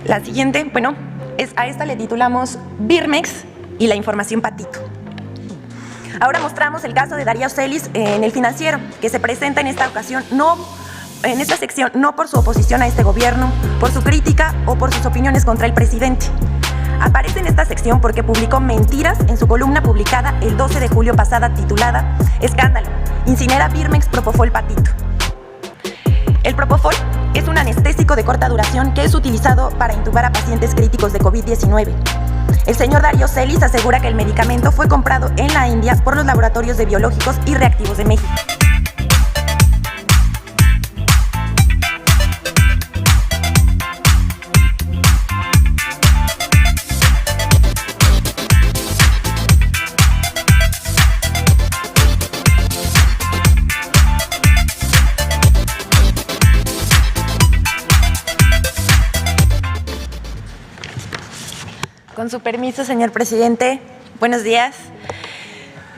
La siguiente, a esta le titulamos Birmex y la información patito. Ahora mostramos el caso de Darío Celis en El Financiero, que se presenta en esta ocasión en esta sección no por su oposición a este gobierno, por su crítica o por sus opiniones contra el presidente. Aparece en esta sección porque publicó mentiras en su columna publicada el 12 de julio pasada titulada Escándalo, incinera Birmex Propofol Patito. El Propofol es un anestésico de corta duración que es utilizado para intubar a pacientes críticos de COVID-19. El señor Darío Celis asegura que el medicamento fue comprado en la India por los laboratorios de biológicos y reactivos de México. Con su permiso, señor presidente, buenos días.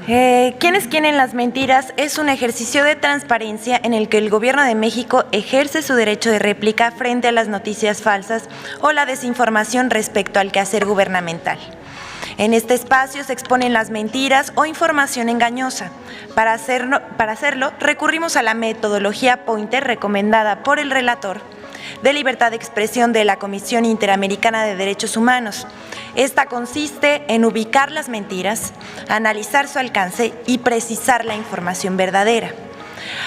¿Quién es quién en las mentiras? Es un ejercicio de transparencia en el que el Gobierno de México ejerce su derecho de réplica frente a las noticias falsas o la desinformación respecto al quehacer gubernamental. En este espacio se exponen las mentiras o información engañosa. Para hacerlo, recurrimos a la metodología Pointer recomendada por el relator de libertad de expresión de la Comisión Interamericana de Derechos Humanos. Esta consiste en ubicar las mentiras, analizar su alcance y precisar la información verdadera.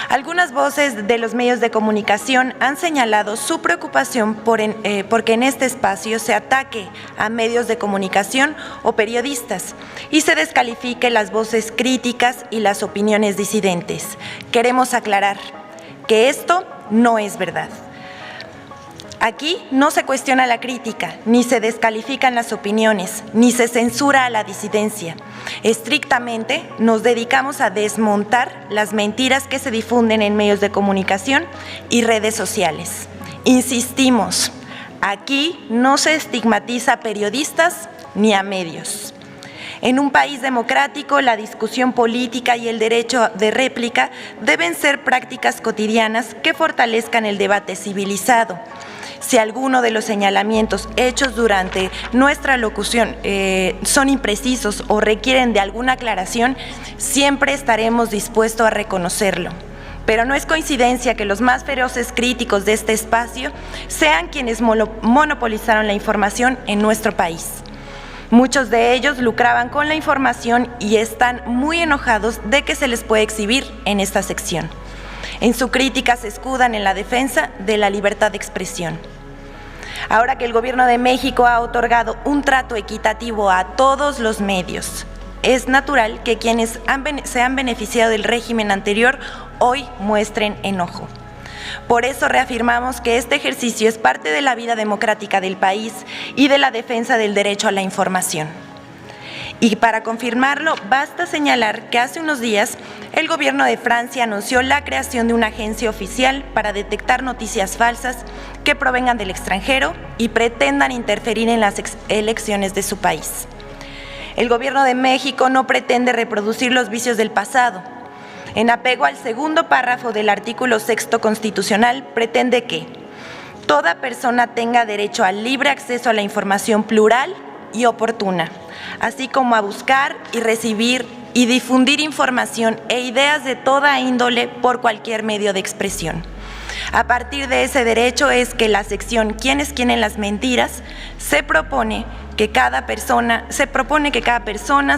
Algunas voces de los medios de comunicación han señalado su preocupación porque en este espacio se ataque a medios de comunicación o periodistas y se descalifique las voces críticas y las opiniones disidentes. Queremos aclarar que esto no es verdad. Aquí no se cuestiona la crítica, ni se descalifican las opiniones, ni se censura a la disidencia. Estrictamente nos dedicamos a desmontar las mentiras que se difunden en medios de comunicación y redes sociales. Insistimos, aquí no se estigmatiza a periodistas ni a medios. En un país democrático, la discusión política y el derecho de réplica deben ser prácticas cotidianas que fortalezcan el debate civilizado. Si alguno de los señalamientos hechos durante nuestra locución son imprecisos o requieren de alguna aclaración, siempre estaremos dispuestos a reconocerlo. Pero no es coincidencia que los más feroces críticos de este espacio sean quienes monopolizaron la información en nuestro país. Muchos de ellos lucraban con la información y están muy enojados de que se les puede exhibir en esta sección. En su crítica se escudan en la defensa de la libertad de expresión. Ahora que el Gobierno de México ha otorgado un trato equitativo a todos los medios, es natural que quienes se han beneficiado del régimen anterior hoy muestren enojo. Por eso reafirmamos que este ejercicio es parte de la vida democrática del país y de la defensa del derecho a la información. Y para confirmarlo, basta señalar que hace unos días el Gobierno de Francia anunció la creación de una agencia oficial para detectar noticias falsas que provengan del extranjero y pretendan interferir en las elecciones de su país. El Gobierno de México no pretende reproducir los vicios del pasado. En apego al segundo párrafo del artículo 6º constitucional, pretende que toda persona tenga derecho al libre acceso a la información plural y oportuna, así como a buscar y recibir y difundir información e ideas de toda índole por cualquier medio de expresión. A partir de ese derecho es que la sección ¿Quién es quién en las mentiras? se propone que cada persona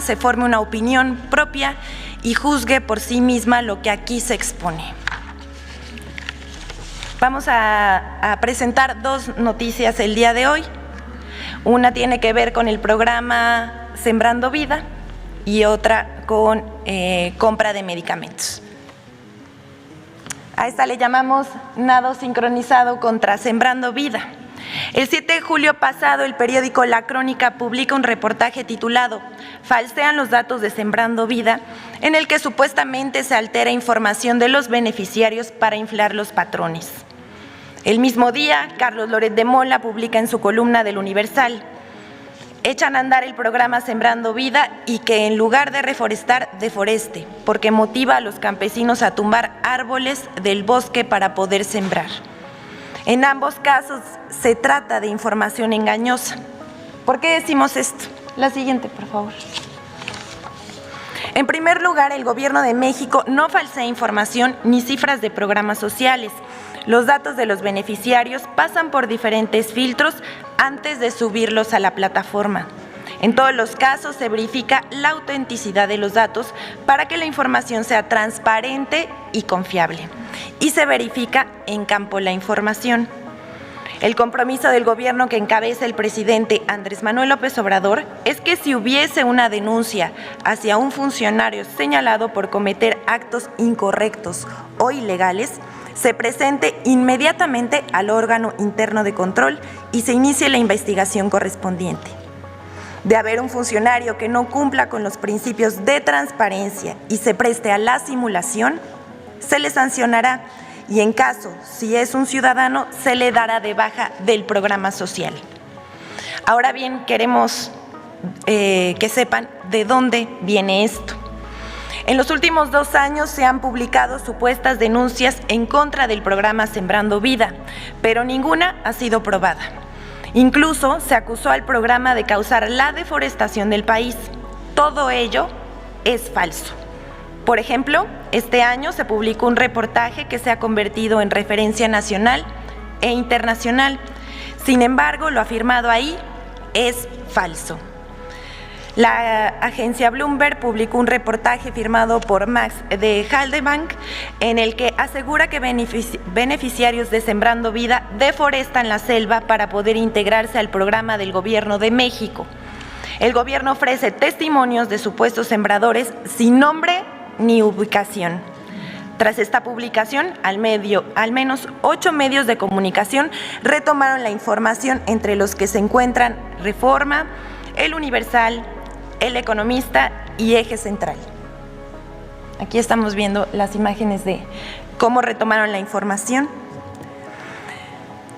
se forme una opinión propia y juzgue por sí misma lo que aquí se expone. Vamos a presentar dos noticias el día de hoy. Una tiene que ver con el programa Sembrando Vida y otra con compra de medicamentos. A esta le llamamos nado sincronizado contra Sembrando Vida. El 7 de julio pasado, el periódico La Crónica publica un reportaje titulado «Falsean los datos de Sembrando Vida», en el que supuestamente se altera información de los beneficiarios para inflar los patrones. El mismo día, Carlos Loret de Mola publica en su columna del Universal: echan a andar el programa Sembrando Vida y que en lugar de reforestar, deforeste, porque motiva a los campesinos a tumbar árboles del bosque para poder sembrar. En ambos casos se trata de información engañosa. ¿Por qué decimos esto? La siguiente, por favor. En primer lugar, el Gobierno de México no falsea información ni cifras de programas sociales. Los datos de los beneficiarios pasan por diferentes filtros antes de subirlos a la plataforma. En todos los casos se verifica la autenticidad de los datos para que la información sea transparente y confiable. Y se verifica en campo la información. El compromiso del gobierno que encabeza el presidente Andrés Manuel López Obrador es que si hubiese una denuncia hacia un funcionario señalado por cometer actos incorrectos o ilegales, se presente inmediatamente al órgano interno de control y se inicie la investigación correspondiente. De haber un funcionario que no cumpla con los principios de transparencia y se preste a la simulación, se le sancionará y en caso, si es un ciudadano, se le dará de baja del programa social. Ahora bien, queremos que sepan de dónde viene esto. En los últimos 2 años se han publicado supuestas denuncias en contra del programa Sembrando Vida, pero ninguna ha sido probada. Incluso se acusó al programa de causar la deforestación del país. Todo ello es falso. Por ejemplo, este año se publicó un reportaje que se ha convertido en referencia nacional e internacional. Sin embargo, lo afirmado ahí es falso. La agencia Bloomberg publicó un reportaje firmado por Max de Haldebank en el que asegura que beneficiarios de Sembrando Vida deforestan la selva para poder integrarse al programa del Gobierno de México. El gobierno ofrece testimonios de supuestos sembradores sin nombre ni ubicación. Tras esta publicación, al menos 8 medios de comunicación retomaron la información, entre los que se encuentran Reforma, El Universal, El Economista y Eje Central. Aquí estamos viendo las imágenes de cómo retomaron la información.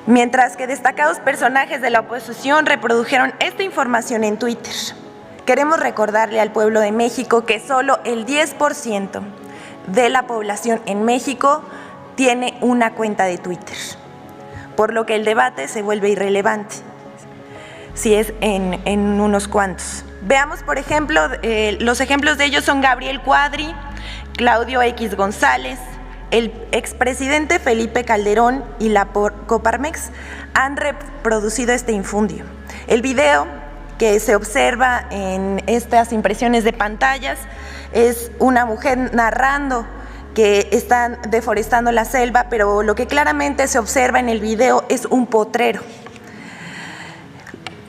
Mientras que destacados personajes de la oposición reprodujeron esta información en Twitter. Queremos recordarle al pueblo de México que solo el 10% de la población en México tiene una cuenta de Twitter, por lo que el debate se vuelve irrelevante, si es en unos cuantos. Veamos, por ejemplo, los ejemplos de ellos son Gabriel Cuadri, Claudio X González, el expresidente Felipe Calderón y la Coparmex han reproducido este infundio. El video que se observa en estas impresiones de pantallas es una mujer narrando que están deforestando la selva, pero lo que claramente se observa en el video es un potrero,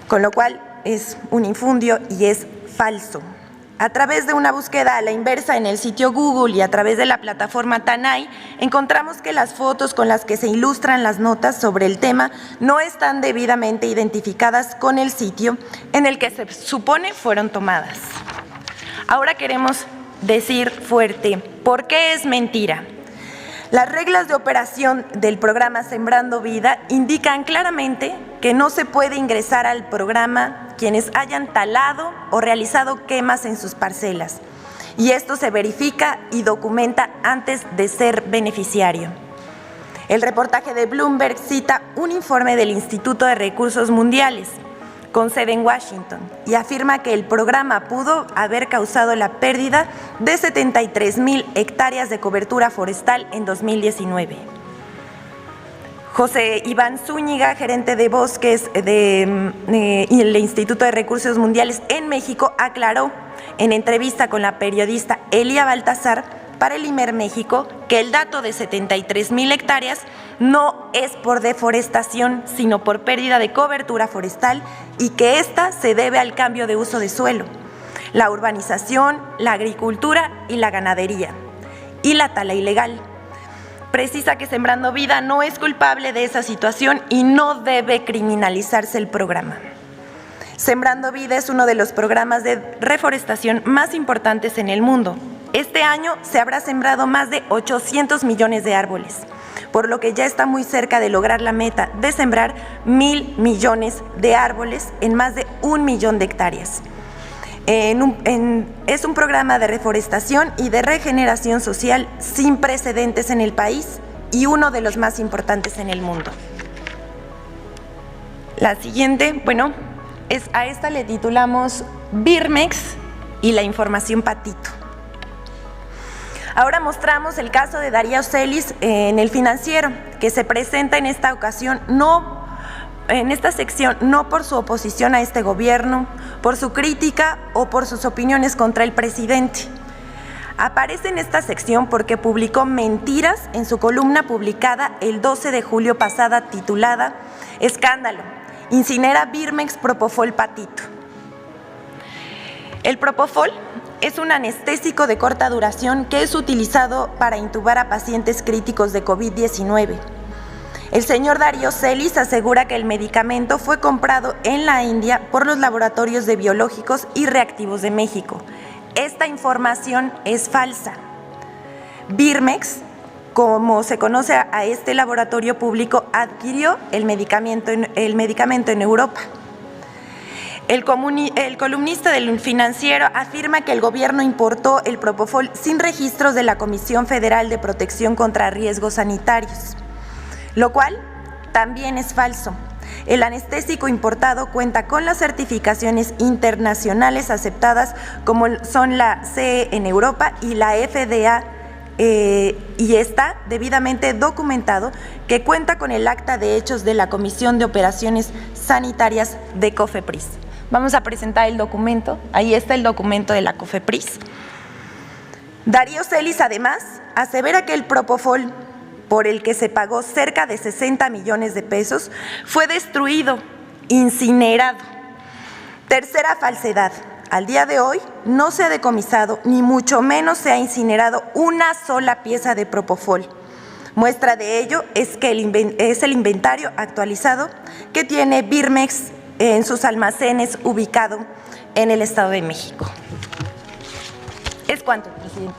con lo cual es un infundio y es falso. A través de una búsqueda a la inversa en el sitio Google y a través de la plataforma Tanay, encontramos que las fotos con las que se ilustran las notas sobre el tema no están debidamente identificadas con el sitio en el que se supone fueron tomadas. Ahora queremos decir fuerte, ¿por qué es mentira? Las reglas de operación del programa Sembrando Vida indican claramente que no se puede ingresar al programa quienes hayan talado o realizado quemas en sus parcelas, y esto se verifica y documenta antes de ser beneficiario. El reportaje de Bloomberg cita un informe del Instituto de Recursos Mundiales, con sede en Washington, y afirma que el programa pudo haber causado la pérdida de 73,000 hectáreas de cobertura forestal en 2019. José Iván Zúñiga, gerente de bosques del Instituto de Recursos Mundiales en México, aclaró en entrevista con la periodista Elia Baltazar para el IMER México que el dato de 73,000 hectáreas no es por deforestación, sino por pérdida de cobertura forestal y que esta se debe al cambio de uso de suelo, la urbanización, la agricultura y la ganadería, y la tala ilegal. Precisa que Sembrando Vida no es culpable de esa situación y no debe criminalizarse el programa. Sembrando Vida es uno de los programas de reforestación más importantes en el mundo. Este año se habrá sembrado más de 800 millones de árboles, por lo que ya está muy cerca de lograr la meta de sembrar 1,000 millones de árboles en más de 1 millón de hectáreas. Es un programa de reforestación y de regeneración social sin precedentes en el país y uno de los más importantes en el mundo. La siguiente, bueno, a esta le titulamos Birmex y la información patito. Ahora mostramos el caso de Darío Celis en El Financiero, que se presenta en esta ocasión en esta sección no por su oposición a este gobierno, por su crítica o por sus opiniones contra el presidente. Aparece en esta sección porque publicó mentiras en su columna publicada el 12 de julio pasada titulada Escándalo, incinera Birmex Propofol patito. El Propofol es un anestésico de corta duración que es utilizado para intubar a pacientes críticos de COVID-19. El señor Darío Celis asegura que el medicamento fue comprado en la India por los laboratorios de biológicos y reactivos de México. Esta información es falsa. Birmex, como se conoce a este laboratorio público, adquirió el medicamento en Europa. El columnista del Financiero afirma que el gobierno importó el Propofol sin registros de la Comisión Federal de Protección contra Riesgos Sanitarios, lo cual también es falso. El anestésico importado cuenta con las certificaciones internacionales aceptadas como son la CE en Europa y la FDA, y está debidamente documentado que cuenta con el acta de hechos de la Comisión de Operaciones Sanitarias de COFEPRIS. Vamos a presentar el documento. Ahí está el documento de la COFEPRIS. Darío Celis además asevera que el Propofol, por el que se pagó cerca de 60 millones de pesos, fue destruido, incinerado. Tercera falsedad. Al día de hoy no se ha decomisado, ni mucho menos se ha incinerado una sola pieza de Propofol. Muestra de ello es el inventario actualizado que tiene Birmex en sus almacenes ubicado en el Estado de México. Es cuanto, presidente.